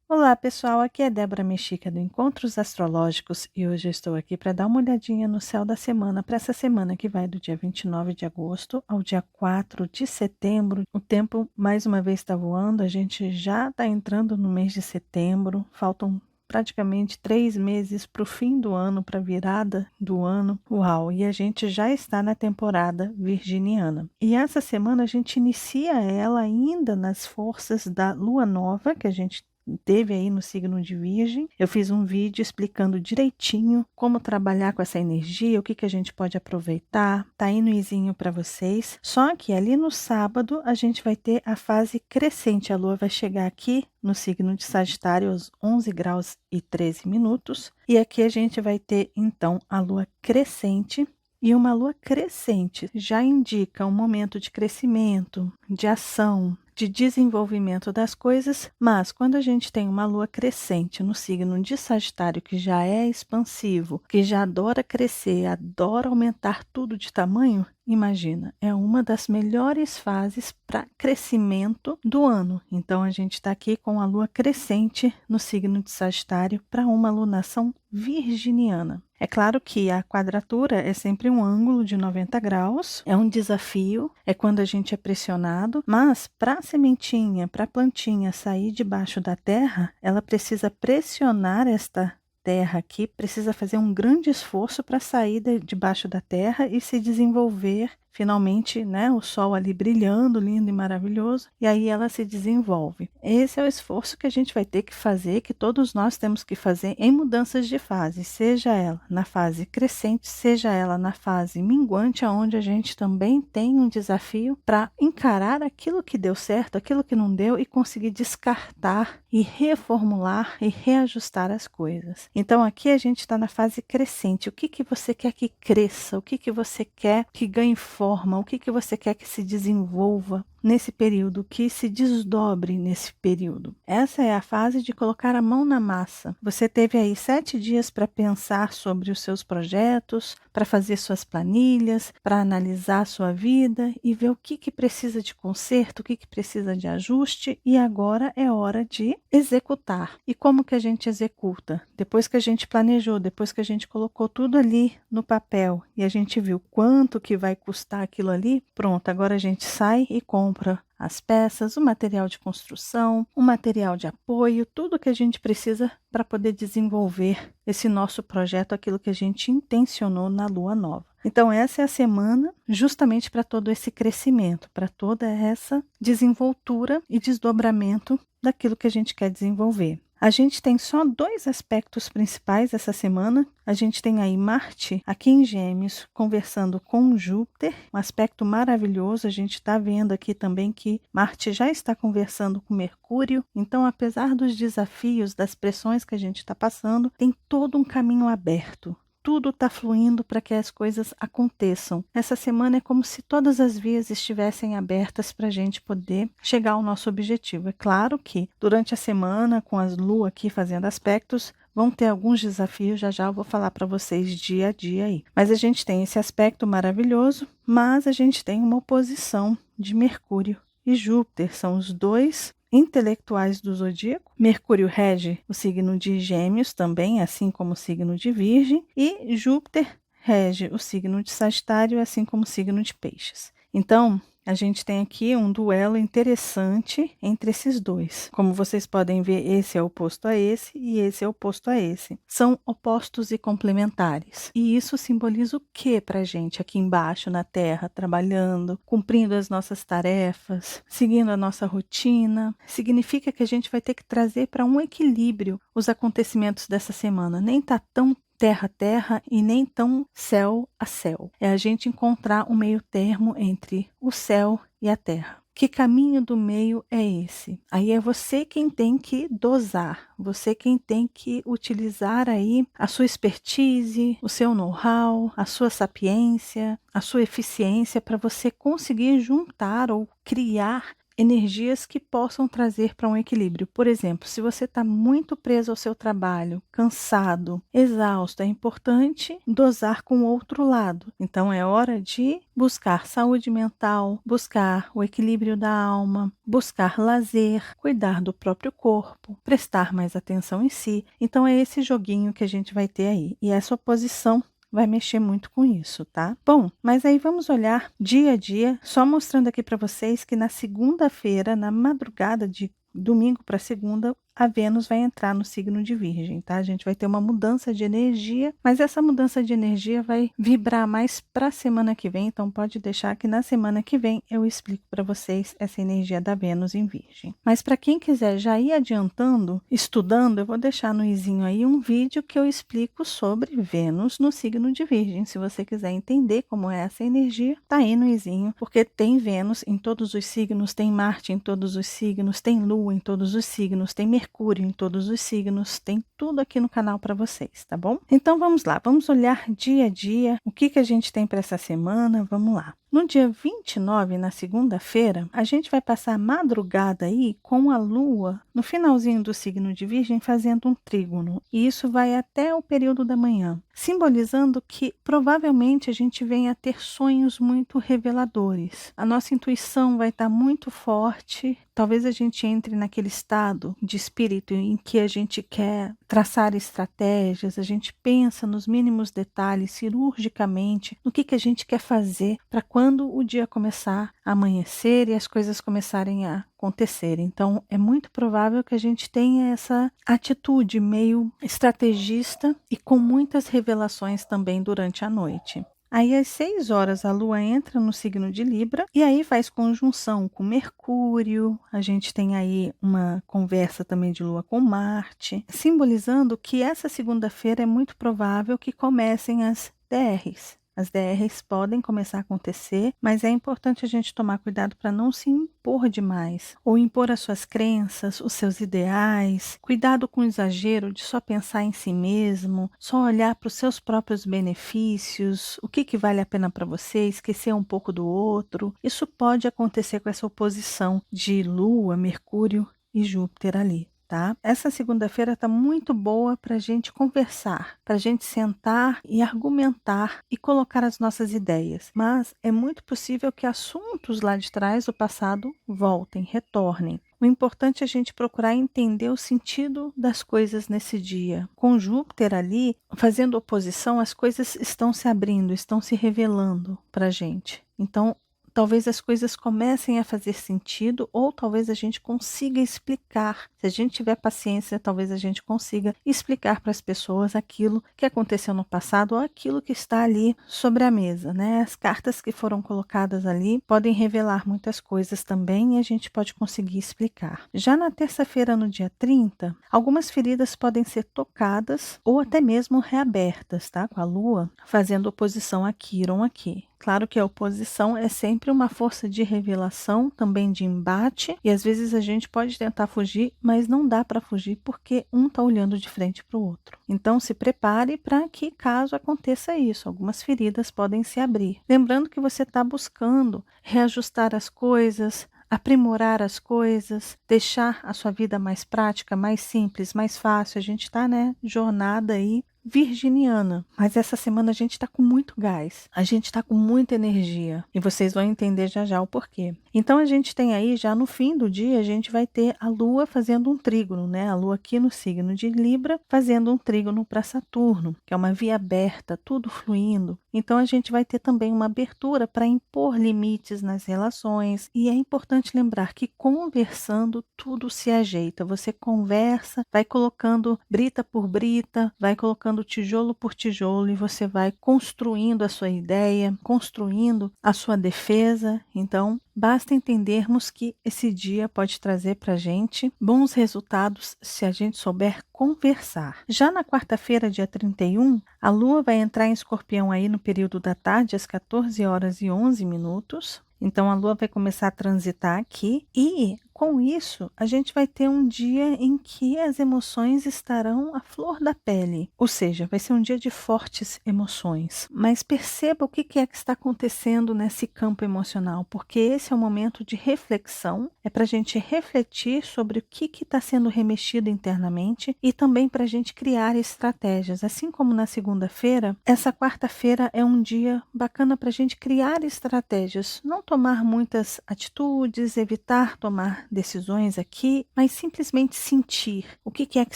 Olá pessoal, aqui é Débora Mexica do Encontros Astrológicos e hoje eu estou aqui para dar uma olhadinha no céu da semana para essa semana que vai do dia 29 de agosto ao dia 4 de setembro. O tempo mais uma vez está voando, a gente já está entrando no mês de setembro, faltam praticamente 3 meses para o fim do ano, para a virada do ano. Uau! E a gente já está na temporada virginiana. E essa semana a gente inicia ela ainda nas forças da lua nova, que a gente teve aí no signo de Virgem. Eu fiz um vídeo explicando direitinho como trabalhar com essa energia, o que a gente pode aproveitar. Tá aí no izinho para vocês. Só que ali no sábado a gente vai ter a fase crescente. A lua vai chegar aqui no signo de Sagitário aos 11 graus e 13 minutos. E aqui a gente vai ter então a lua crescente. E uma lua crescente já indica um momento de crescimento, de ação, de desenvolvimento das coisas, mas quando a gente tem uma lua crescente no signo de Sagitário, que já é expansivo, que já adora crescer, adora aumentar tudo de tamanho, imagina, é uma das melhores fases para crescimento do ano. Então a gente está aqui com a lua crescente no signo de Sagitário para uma lunação virginiana. É claro que a quadratura é sempre um ângulo de 90 graus, é um desafio, é quando a gente é pressionado, mas para a sementinha, para a plantinha sair debaixo da terra, ela precisa pressionar esta terra aqui, precisa fazer um grande esforço para sair debaixo da terra e se desenvolver. Finalmente, né, o sol ali brilhando, lindo e maravilhoso, e aí ela se desenvolve. Esse é o esforço que a gente vai ter que fazer, que todos nós temos que fazer em mudanças de fase, seja ela na fase crescente, seja ela na fase minguante, onde a gente também tem um desafio para encarar aquilo que deu certo, aquilo que não deu e conseguir descartar e reformular e reajustar as coisas. Então aqui a gente está na fase crescente. O que você quer que cresça? O que você quer que ganhe forma? O que você quer que se desenvolva nesse período, que se desdobre nesse período? Essa é a fase de colocar a mão na massa. Você teve aí 7 dias para pensar sobre os seus projetos, para fazer suas planilhas, para analisar a sua vida e ver o que precisa de conserto, o que precisa de ajuste, e agora é hora de executar. E como que a gente executa? Depois que a gente planejou, depois que a gente colocou tudo ali no papel e a gente viu quanto que vai custar aquilo ali, pronto, agora a gente sai e compra as peças, o material de construção, o material de apoio, tudo que a gente precisa para poder desenvolver esse nosso projeto, aquilo que a gente intencionou na lua nova. Então essa é a semana justamente para todo esse crescimento, para toda essa desenvoltura e desdobramento daquilo que a gente quer desenvolver. A gente tem só 2 aspectos principais essa semana. A gente tem aí Marte aqui em Gêmeos conversando com Júpiter, um aspecto maravilhoso. A gente está vendo aqui também que Marte já está conversando com Mercúrio. Então, apesar dos desafios, das pressões que a gente está passando, tem todo um caminho aberto. Tudo está fluindo para que as coisas aconteçam. Essa semana é como se todas as vias estivessem abertas para a gente poder chegar ao nosso objetivo. É claro que durante a semana, com as luas aqui fazendo aspectos, vão ter alguns desafios, já já eu vou falar para vocês dia a dia aí. Mas a gente tem esse aspecto maravilhoso, mas a gente tem uma oposição de Mercúrio e Júpiter. São os 2 intelectuais do zodíaco. Mercúrio rege o signo de Gêmeos também, assim como o signo de Virgem, e Júpiter rege o signo de Sagitário, assim como o signo de Peixes. Então, a gente tem aqui um duelo interessante entre esses 2. Como vocês podem ver, esse é oposto a esse e esse é oposto a esse. São opostos e complementares. E isso simboliza o que para a gente aqui embaixo na Terra, trabalhando, cumprindo as nossas tarefas, seguindo a nossa rotina? Significa que a gente vai ter que trazer para um equilíbrio os acontecimentos dessa semana. Nem tá tão terra a terra e nem tão céu a céu. É a gente encontrar um meio termo entre o céu e a terra. Que caminho do meio é esse? Aí é você quem tem que dosar, você quem tem que utilizar aí a sua expertise, o seu know-how, a sua sapiência, a sua eficiência para você conseguir juntar ou criar energias que possam trazer para um equilíbrio. Por exemplo, se você está muito preso ao seu trabalho, cansado, exausto, é importante dosar com o outro lado. Então é hora de buscar saúde mental, buscar o equilíbrio da alma, buscar lazer, cuidar do próprio corpo, prestar mais atenção em si. Então é esse joguinho que a gente vai ter aí. E essa oposição vai mexer muito com isso, tá? Bom, mas aí vamos olhar dia a dia, só mostrando aqui para vocês que na segunda-feira, na madrugada de domingo para segunda, a Vênus vai entrar no signo de Virgem, tá? A gente vai ter uma mudança de energia, mas essa mudança de energia vai vibrar mais para a semana que vem, então pode deixar que na semana que vem eu explico para vocês essa energia da Vênus em Virgem. Mas para quem quiser já ir adiantando, estudando, eu vou deixar no izinho aí um vídeo que eu explico sobre Vênus no signo de Virgem. Se você quiser entender como é essa energia, tá aí no izinho, porque tem Vênus em todos os signos, tem Marte em todos os signos, tem Lua em todos os signos, tem Mercúrio em todos os signos, tem tudo aqui no canal para vocês, tá bom? Então vamos lá, vamos olhar dia a dia, o que a gente tem para essa semana, vamos lá. No dia 29, na segunda-feira, a gente vai passar a madrugada aí com a Lua no finalzinho do signo de Virgem fazendo um trígono. E isso vai até o período da manhã, simbolizando que provavelmente a gente venha a ter sonhos muito reveladores. A nossa intuição vai estar muito forte. Talvez a gente entre naquele estado de espírito em que a gente quer traçar estratégias, a gente pensa nos mínimos detalhes, cirurgicamente, no que a gente quer fazer para quando o dia começar a amanhecer e as coisas começarem a acontecer. Então, é muito provável que a gente tenha essa atitude meio estrategista e com muitas revelações também durante a noite. Aí, às 6 horas, a Lua entra no signo de Libra e aí faz conjunção com Mercúrio. A gente tem aí uma conversa também de Lua com Marte, simbolizando que essa segunda-feira é muito provável que comecem as DRs. As DRs podem começar a acontecer, mas é importante a gente tomar cuidado para não se impor demais, ou impor as suas crenças, os seus ideais. Cuidado com o exagero de só pensar em si mesmo, só olhar para os seus próprios benefícios, o que vale a pena para você, esquecer um pouco do outro. Isso pode acontecer com essa oposição de Lua, Mercúrio e Júpiter ali. Tá? Essa segunda-feira está muito boa para a gente conversar, para a gente sentar e argumentar e colocar as nossas ideias. Mas é muito possível que assuntos lá de trás do passado voltem, retornem. O importante é a gente procurar entender o sentido das coisas nesse dia. Com Júpiter ali, fazendo oposição, as coisas estão se abrindo, estão se revelando para a gente. Então, talvez as coisas comecem a fazer sentido ou talvez a gente consiga explicar. Se a gente tiver paciência, talvez a gente consiga explicar para as pessoas aquilo que aconteceu no passado ou aquilo que está ali sobre a mesa, né? As cartas que foram colocadas ali podem revelar muitas coisas também e a gente pode conseguir explicar. Já na terça-feira, no dia 30, algumas feridas podem ser tocadas ou até mesmo reabertas, tá? Com a Lua fazendo oposição a Quiron aqui. Claro que a oposição é sempre uma força de revelação, também de embate, e às vezes a gente pode tentar fugir, mas não dá para fugir porque um está olhando de frente para o outro. Então se prepare para que, caso aconteça isso, algumas feridas podem se abrir. Lembrando que você está buscando reajustar as coisas, aprimorar as coisas, deixar a sua vida mais prática, mais simples, mais fácil. A gente está, jornada aí virginiana, mas essa semana a gente está com muito gás, a gente está com muita energia e vocês vão entender já já o porquê. Então a gente tem aí já no fim do dia a gente vai ter a Lua fazendo um trígono, A Lua aqui no signo de Libra fazendo um trígono para Saturno, que é uma via aberta, tudo fluindo. Então a gente vai ter também uma abertura para impor limites nas relações e é importante lembrar que conversando tudo se ajeita. Você conversa, vai colocando brita por brita, vai colocando tijolo por tijolo e você vai construindo a sua ideia, construindo a sua defesa. Então, basta entendermos que esse dia pode trazer para a gente bons resultados se a gente souber conversar. Já na quarta-feira, dia 31, a Lua vai entrar em Escorpião aí no período da tarde, às 14 horas e 11 minutos. Então, a Lua vai começar a transitar aqui e com isso, a gente vai ter um dia em que as emoções estarão à flor da pele, ou seja, vai ser um dia de fortes emoções. Mas perceba o que é que está acontecendo nesse campo emocional, porque esse é o momento de reflexão, é para a gente refletir sobre o que está sendo remexido internamente e também para a gente criar estratégias. Assim como na segunda-feira, essa quarta-feira é um dia bacana para a gente criar estratégias, não tomar muitas atitudes, evitar tomar decisões aqui, mas simplesmente sentir o que é que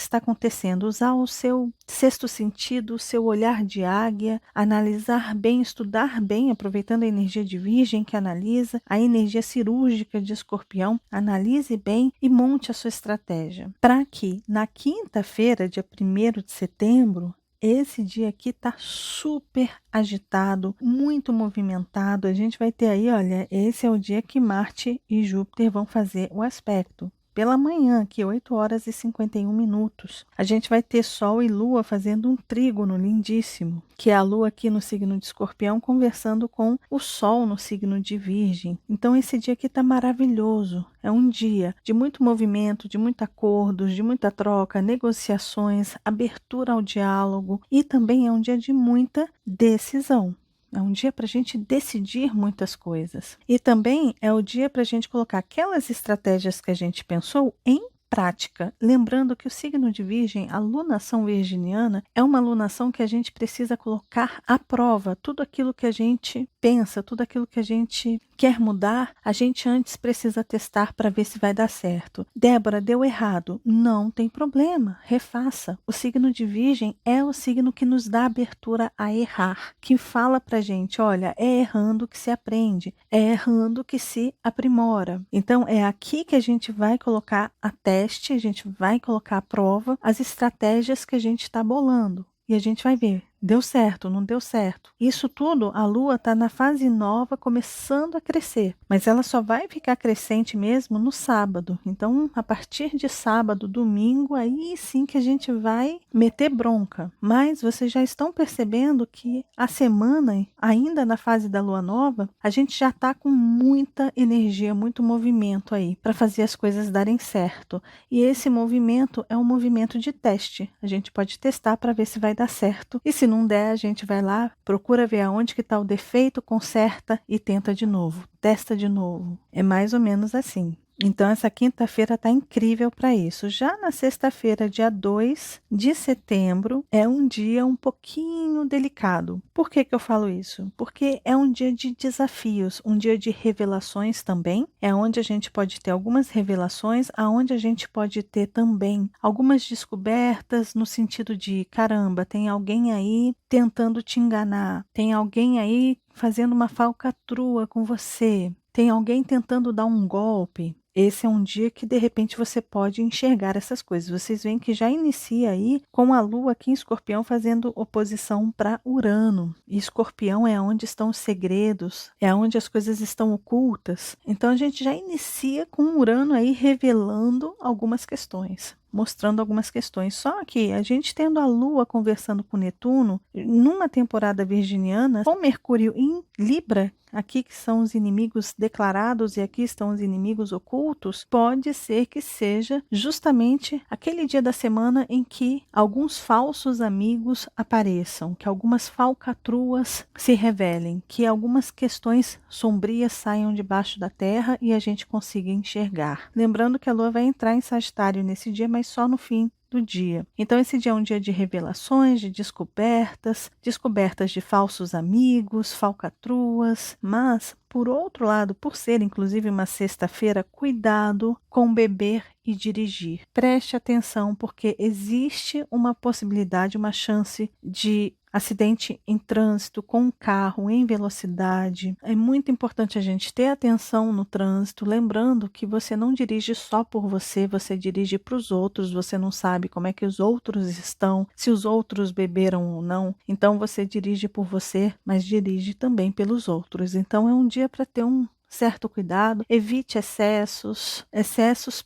está acontecendo, usar o seu sexto sentido, o seu olhar de águia, analisar bem, estudar bem, aproveitando a energia de Virgem que analisa, a energia cirúrgica de Escorpião, analise bem e monte a sua estratégia, para que na quinta-feira, dia 1º de setembro, esse dia aqui tá super agitado, muito movimentado. A gente vai ter aí, olha, esse é o dia que Marte e Júpiter vão fazer o aspecto. Pela manhã, aqui 8h51. A gente vai ter Sol e Lua fazendo um trígono lindíssimo, que é a Lua aqui no signo de Escorpião conversando com o Sol no signo de Virgem. Então esse dia aqui está maravilhoso. É um dia de muito movimento, de muitos acordos, de muita troca, negociações, abertura ao diálogo e também é um dia de muita decisão. É um dia para a gente decidir muitas coisas. E também é o dia para a gente colocar aquelas estratégias que a gente pensou em prática. Lembrando que o signo de Virgem, a lunação virginiana, é uma lunação que a gente precisa colocar à prova. Tudo aquilo que a gente pensa, tudo aquilo que a gente quer mudar, a gente antes precisa testar para ver se vai dar certo. Débora, deu errado. Não tem problema, refaça. O signo de Virgem é o signo que nos dá abertura a errar, que fala pra gente, olha, é errando que se aprende, é errando que se aprimora. Então é aqui que a gente vai colocar a teste, a gente vai colocar à prova as estratégias que a gente está bolando. E a gente vai ver, deu certo, não deu certo. Isso tudo, a Lua está na fase nova, começando a crescer. Mas ela só vai ficar crescente mesmo no sábado. Então, a partir de sábado, domingo, aí sim que a gente vai meter bronca. Mas vocês já estão percebendo que a semana, ainda na fase da Lua nova, a gente já está com muita energia, muito movimento aí, para fazer as coisas darem certo. E esse movimento é um movimento de teste. A gente pode testar para ver se vai dar certo. E se não der, a gente vai lá, procura ver aonde que está o defeito, conserta e tenta de novo, testa de novo. É mais ou menos assim. Então, essa quinta-feira está incrível para isso. Já na sexta-feira, dia 2 de setembro, é um dia um pouquinho delicado. Por que eu falo isso? Porque é um dia de desafios, um dia de revelações também. É onde a gente pode ter algumas revelações, aonde a gente pode ter também algumas descobertas no sentido de, caramba, tem alguém aí tentando te enganar, tem alguém aí fazendo uma falcatrua com você, tem alguém tentando dar um golpe. Esse é um dia que de repente você pode enxergar essas coisas. Vocês veem que já inicia aí com a Lua aqui em Escorpião fazendo oposição para Urano. E Escorpião é onde estão os segredos, é onde as coisas estão ocultas. Então a gente já inicia com Urano aí revelando algumas questões, mostrando algumas questões. Só que a gente tendo a Lua conversando com Netuno, numa temporada virginiana, com Mercúrio em Libra, aqui que são os inimigos declarados e aqui estão os inimigos ocultos, pode ser que seja justamente aquele dia da semana em que alguns falsos amigos apareçam, que algumas falcatruas se revelem, que algumas questões sombrias saiam debaixo da terra e a gente consiga enxergar. Lembrando que a Lua vai entrar em Sagitário nesse dia, mas só no fim do dia. Então esse dia é um dia de revelações, de descobertas, descobertas de falsos amigos, falcatruas, mas por outro lado, por ser inclusive uma sexta-feira, cuidado com beber e dirigir. Preste atenção porque existe uma possibilidade, uma chance de acidente em trânsito, com um carro em velocidade. É muito importante a gente ter atenção no trânsito, lembrando que você não dirige só por você, você dirige para os outros, você não sabe como é que os outros estão, se os outros beberam ou não. Então você dirige por você, mas dirige também pelos outros. Então é um dia para ter um certo cuidado, evite excessos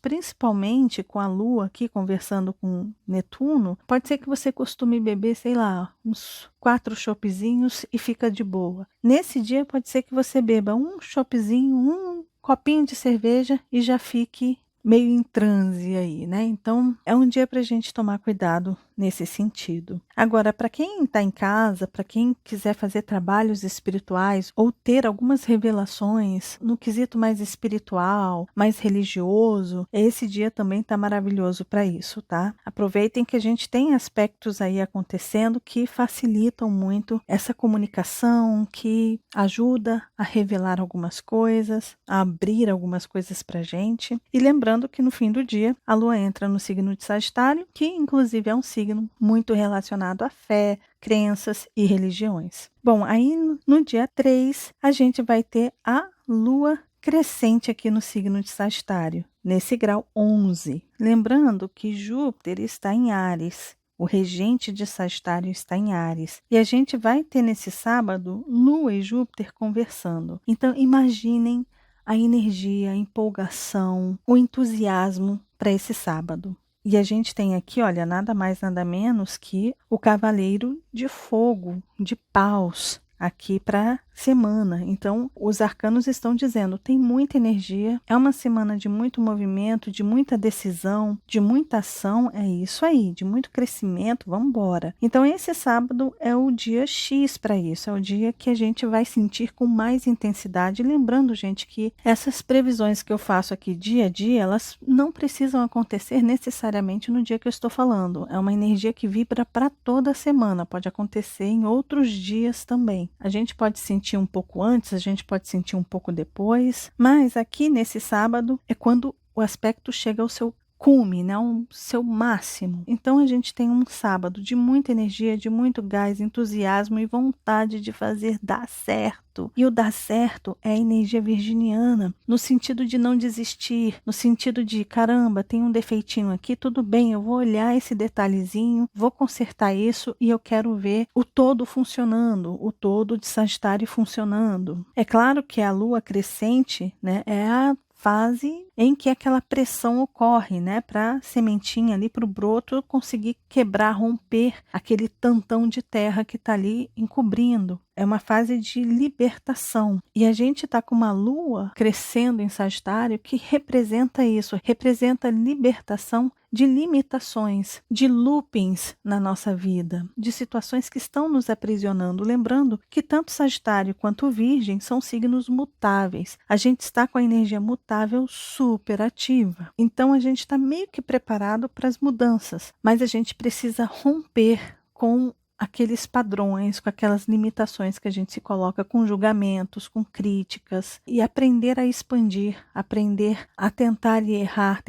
principalmente com a Lua aqui conversando com Netuno. Pode ser que você costume beber, sei lá, uns 4 choppzinhos e fica de boa. Nesse dia pode ser que você beba um choppzinho, copinho de cerveja e já fique meio em transe aí, né? Então, é um dia para a gente tomar cuidado nesse sentido. Agora, para quem está em casa, para quem quiser fazer trabalhos espirituais ou ter algumas revelações no quesito mais espiritual, mais religioso, esse dia também está maravilhoso para isso, tá? Aproveitem que a gente tem aspectos aí acontecendo que facilitam muito essa comunicação, que ajuda a revelar algumas coisas, a abrir algumas coisas para gente. E lembrando que no fim do dia, a Lua entra no signo de Sagitário, que inclusive é um signo muito relacionado à fé, crenças e religiões. Bom, aí no dia 3, a gente vai ter a Lua crescente aqui no signo de Sagitário, nesse grau 11. Lembrando que Júpiter está em Áries. O regente de Sagitário está em Áries. E a gente vai ter nesse sábado Lua e Júpiter conversando. Então, imaginem a energia, a empolgação, o entusiasmo para esse sábado. E a gente tem aqui, olha, nada mais, nada menos que o Cavaleiro de Fogo, de Paus, aqui para semana. Então, os arcanos estão dizendo, tem muita energia, é uma semana de muito movimento, de muita decisão, de muita ação, é isso aí, de muito crescimento, vamos embora. Então, esse sábado é o dia X para isso, é o dia que a gente vai sentir com mais intensidade. Lembrando, gente, que essas previsões que eu faço aqui dia a dia, elas não precisam acontecer necessariamente no dia que eu estou falando. É uma energia que vibra para toda a semana, pode acontecer em outros dias também. A gente pode sentir um pouco antes, a gente pode sentir um pouco depois, mas aqui nesse sábado é quando o aspecto chega ao seu cume, né, ao seu máximo. Então a gente tem um sábado de muita energia, de muito gás, entusiasmo e vontade de fazer dar certo. E o dar certo é a energia virginiana, no sentido de não desistir, no sentido de, caramba, tem um defeitinho aqui, tudo bem, eu vou olhar esse detalhezinho, vou consertar isso e eu quero ver o todo funcionando, o todo de Sagitário funcionando. É claro que a lua crescente, né, é a fase em que aquela pressão ocorre, né, para a sementinha ali, para o broto conseguir quebrar, romper aquele tantão de terra que está ali encobrindo. É uma fase de libertação. E a gente está com uma lua crescendo em Sagitário que representa isso, representa libertação de limitações, de loopings na nossa vida, de situações que estão nos aprisionando. Lembrando que tanto Sagitário quanto Virgem são signos mutáveis. A gente está com a energia mutável super ativa. Então a gente está meio que preparado para as mudanças, mas a gente precisa romper com aqueles padrões, com aquelas limitações que a gente se coloca, com julgamentos, com críticas, e aprender a expandir, aprender a tentar e errar,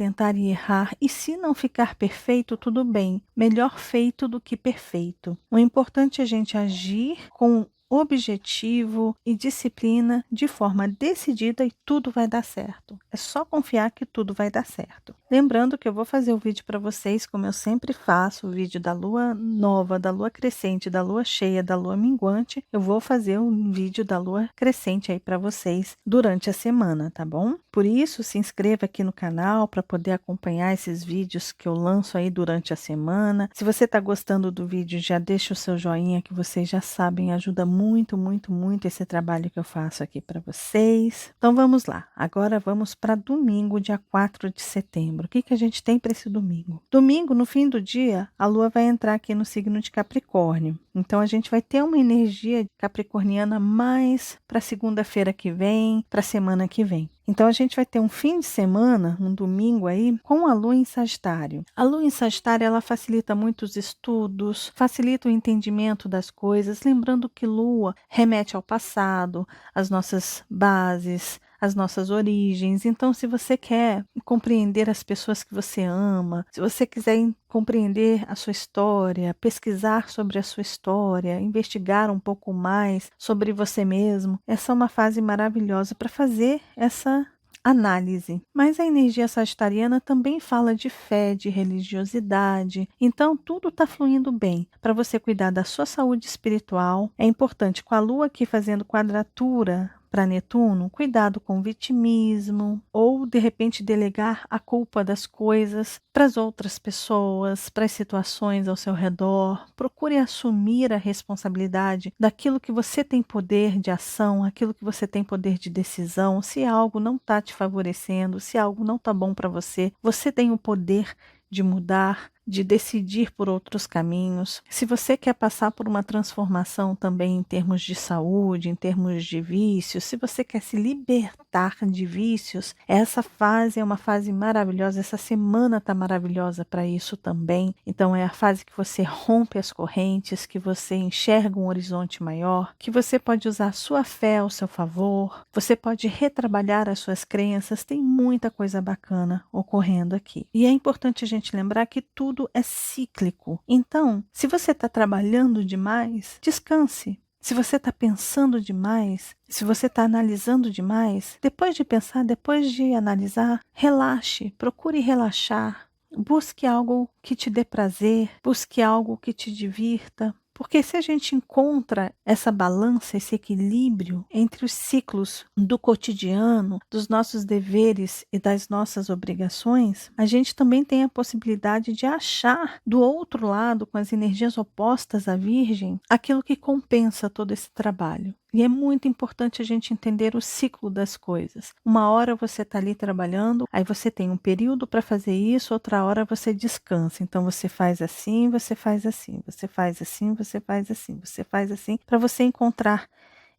e se não ficar perfeito, tudo bem, melhor feito do que perfeito. O importante é a gente agir com objetivo e disciplina de forma decidida e tudo vai dar certo. É só confiar que tudo vai dar certo. Lembrando que eu vou fazer o vídeo para vocês, como eu sempre faço, o vídeo da lua nova, da lua crescente, da lua cheia, da lua minguante. Eu vou fazer um vídeo da lua crescente aí para vocês durante a semana, tá bom? Por isso, se inscreva aqui no canal para poder acompanhar esses vídeos que eu lanço aí durante a semana. Se você está gostando do vídeo, já deixa o seu joinha, que vocês já sabem, ajuda muito, muito, muito esse trabalho que eu faço aqui para vocês. Então vamos lá, agora vamos para domingo, dia 4 de setembro. O que a gente tem para esse domingo? Domingo, no fim do dia, a lua vai entrar aqui no signo de Capricórnio. Então a gente vai ter uma energia capricorniana mais para segunda-feira que vem, para a semana que vem. Então a gente vai ter um fim de semana, um domingo aí, com a lua em Sagitário. A lua em Sagitário, ela facilita muito os estudos, facilita o entendimento das coisas, lembrando que lua remete ao passado, às nossas bases, às nossas origens. Então, se você quer compreender as pessoas que você ama, se você quiser compreender a sua história, pesquisar sobre a sua história, investigar um pouco mais sobre você mesmo, essa é uma fase maravilhosa para fazer essa análise. Mas a energia sagitariana também fala de fé, de religiosidade. Então, tudo está fluindo bem. Para você cuidar da sua saúde espiritual, é importante, com a lua aqui fazendo quadratura para Netuno, cuidado com o vitimismo ou de repente delegar a culpa das coisas para as outras pessoas, para as situações ao seu redor. Procure assumir a responsabilidade daquilo que você tem poder de ação, aquilo que você tem poder de decisão. Se algo não está te favorecendo, se algo não está bom para você, você tem o poder de mudar, de decidir por outros caminhos. Se você quer passar por uma transformação também em termos de saúde, em termos de vícios, se você quer se libertar de vícios, essa fase é uma fase maravilhosa, essa semana está maravilhosa para isso também. Então é a fase que você rompe as correntes, que você enxerga um horizonte maior, que você pode usar a sua fé ao seu favor, você pode retrabalhar as suas crenças, tem muita coisa bacana ocorrendo aqui. E é importante a gente lembrar que tudo é cíclico. Então, se você está trabalhando demais, descanse. Se você está pensando demais, se você está analisando demais, depois de pensar, depois de analisar, relaxe, procure relaxar. Busque algo que te dê prazer, busque algo que te divirta. Porque se a gente encontra essa balança, esse equilíbrio entre os ciclos do cotidiano, dos nossos deveres e das nossas obrigações, a gente também tem a possibilidade de achar do outro lado, com as energias opostas à Virgem, aquilo que compensa todo esse trabalho. E é muito importante a gente entender o ciclo das coisas. Uma hora você está ali trabalhando, aí você tem um período para fazer isso, outra hora você descansa. Então você faz assim, você faz assim, você faz assim, você faz assim, você faz assim, para você encontrar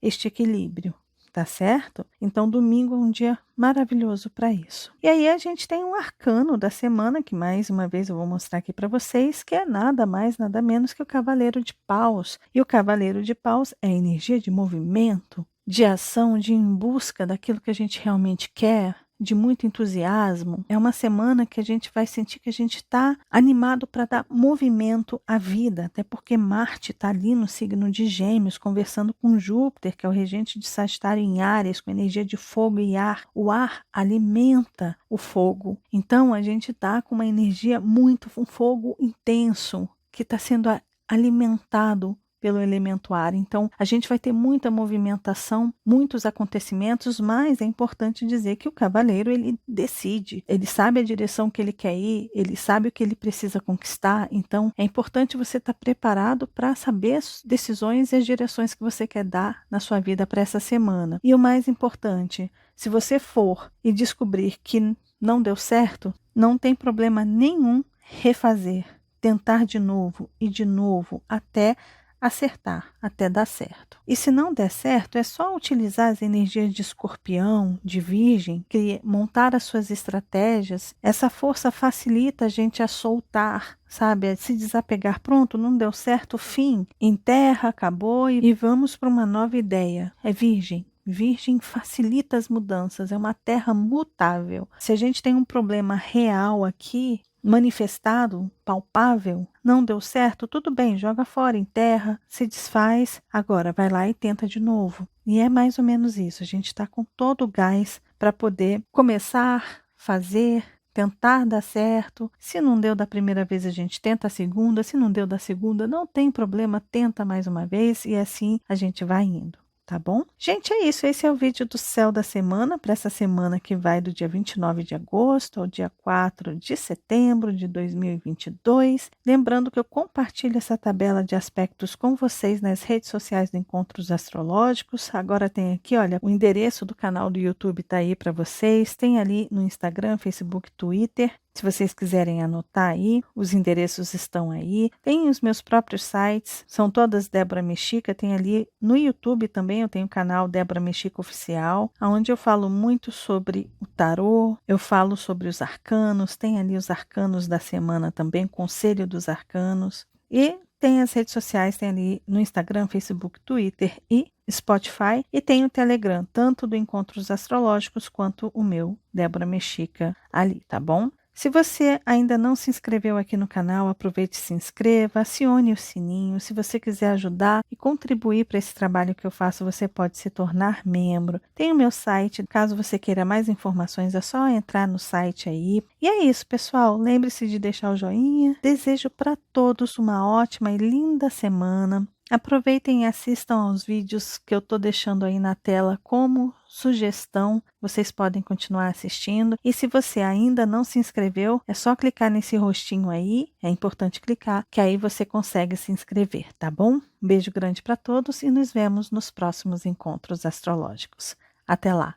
este equilíbrio. Tá certo? Então, domingo é um dia maravilhoso para isso. E aí a gente tem um arcano da semana, que mais uma vez eu vou mostrar aqui para vocês, que é nada mais, nada menos que o Cavaleiro de Paus. E o Cavaleiro de Paus é energia de movimento, de ação, de ir em busca daquilo que a gente realmente quer, de muito entusiasmo. É uma semana que a gente vai sentir que a gente está animado para dar movimento à vida, até porque Marte está ali no signo de Gêmeos, conversando com Júpiter, que é o regente de Sagitário em Áries, com energia de fogo e ar. O ar alimenta o fogo. Então a gente está com uma energia muito, um fogo intenso, que está sendo alimentado pelo elemento ar. Então, a gente vai ter muita movimentação, muitos acontecimentos, mas é importante dizer que o cavaleiro, ele decide, ele sabe a direção que ele quer ir, ele sabe o que ele precisa conquistar. Então, é importante você estar preparado para saber as decisões e as direções que você quer dar na sua vida para essa semana. E o mais importante, se você for e descobrir que não deu certo, não tem problema nenhum refazer, tentar de novo e de novo até acertar, até dar certo. E se não der certo, é só utilizar as energias de Escorpião, de Virgem, que montar as suas estratégias. Essa força facilita a gente a soltar, sabe? A se desapegar. Pronto, não deu certo, fim. Enterra, acabou e vamos para uma nova ideia. É Virgem. Virgem facilita as mudanças, é uma terra mutável. Se a gente tem um problema real aqui, manifestado, palpável, não deu certo, tudo bem, joga fora, enterra, se desfaz, agora vai lá e tenta de novo. E é mais ou menos isso, a gente está com todo o gás para poder começar, fazer, tentar dar certo. Se não deu da primeira vez, a gente tenta a segunda, se não deu da segunda, não tem problema, tenta mais uma vez e assim a gente vai indo. Tá bom? Gente, é isso. Esse é o vídeo do céu da semana, para essa semana que vai do dia 29 de agosto ao dia 4 de setembro de 2022. Lembrando que eu compartilho essa tabela de aspectos com vocês nas redes sociais do Encontros Astrológicos. Agora tem aqui, olha, o endereço do canal do YouTube está aí para vocês. Tem ali no Instagram, Facebook, Twitter. Se vocês quiserem anotar aí, os endereços estão aí. Tem os meus próprios sites, são todas Débora Mexica. Tem ali no YouTube também, eu tenho o canal Débora Mexica Oficial, onde eu falo muito sobre o tarô, eu falo sobre os arcanos, tem ali os arcanos da semana também, Conselho dos Arcanos. E tem as redes sociais, tem ali no Instagram, Facebook, Twitter e Spotify. E tem o Telegram, tanto do Encontros Astrológicos quanto o meu, Débora Mexica, ali, tá bom? Se você ainda não se inscreveu aqui no canal, aproveite e se inscreva, acione o sininho. Se você quiser ajudar e contribuir para esse trabalho que eu faço, você pode se tornar membro. Tem o meu site, caso você queira mais informações, é só entrar no site aí. E é isso, pessoal. Lembre-se de deixar o joinha. Desejo para todos uma ótima e linda semana. Aproveitem e assistam aos vídeos que eu estou deixando aí na tela como sugestão. Vocês podem continuar assistindo. E se você ainda não se inscreveu, é só clicar nesse rostinho aí. É importante clicar, que aí você consegue se inscrever, tá bom? Um beijo grande para todos e nos vemos nos próximos encontros astrológicos. Até lá.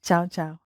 Tchau, tchau.